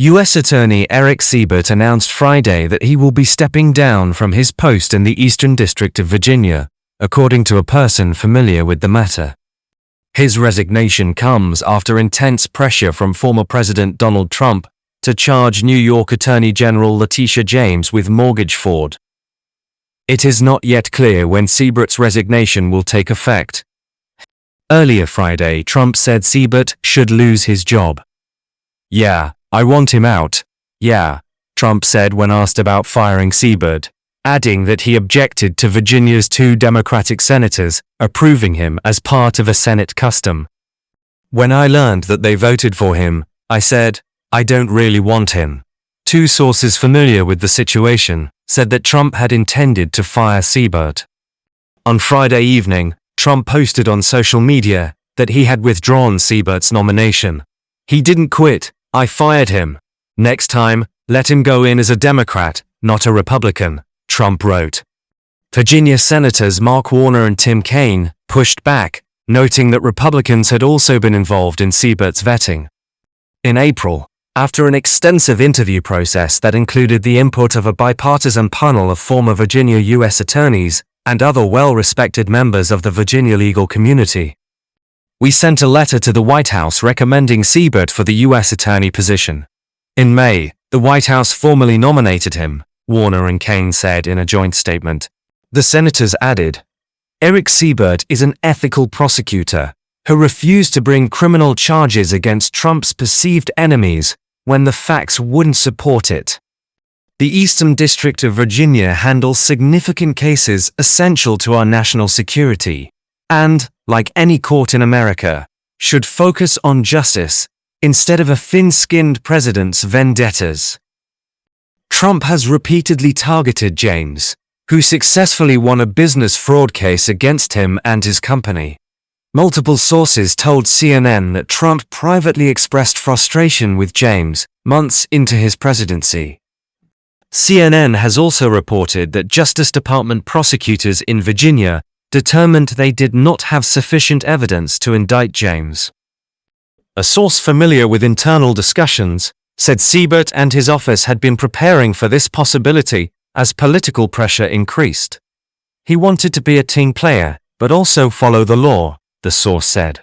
U.S. Attorney Erik Siebert announced Friday that he will be stepping down from his post in the Eastern District of Virginia, according to a person familiar with the matter. His resignation comes after intense pressure from former President Donald Trump to charge New York Attorney General Letitia James with mortgage fraud. It is not yet clear when Siebert's resignation will take effect. Earlier Friday, Trump said Siebert should lose his job. "Yeah, I want him out. Yeah," Trump said when asked about firing Siebert, adding that he objected to Virginia's 2 Democratic senators approving him as part of a Senate custom. "When I learned that they voted for him, I said, I don't really want him." 2 sources familiar with the situation said that Trump had intended to fire Siebert. On Friday evening, Trump posted on social media that he had withdrawn Siebert's nomination. "He didn't quit, I fired him. Next time, let him go in as a Democrat, not a Republican," Trump wrote. Virginia Senators Mark Warner and Tim Kaine pushed back, noting that Republicans had also been involved in Siebert's vetting. In April, after an extensive interview process that included the input of a bipartisan panel of former Virginia U.S. attorneys and other well-respected members of the Virginia legal community, we sent a letter to the White House recommending Siebert for the U.S. attorney position. In May, the White House formally nominated him, Warner and Kaine said in a joint statement. The senators added, "Erik Siebert is an ethical prosecutor who refused to bring criminal charges against Trump's perceived enemies when the facts wouldn't support it. The Eastern District of Virginia handles significant cases essential to our national security, and, like any court in America, should focus on justice instead of a thin-skinned president's vendettas." Trump has repeatedly targeted James, who successfully won a business fraud case against him and his company. Multiple sources told CNN that Trump privately expressed frustration with James months into his presidency. CNN has also reported that Justice Department prosecutors in Virginia determined they did not have sufficient evidence to indict James. A source familiar with internal discussions said Siebert and his office had been preparing for this possibility as political pressure increased. He wanted to be a team player, but also follow the law, the source said.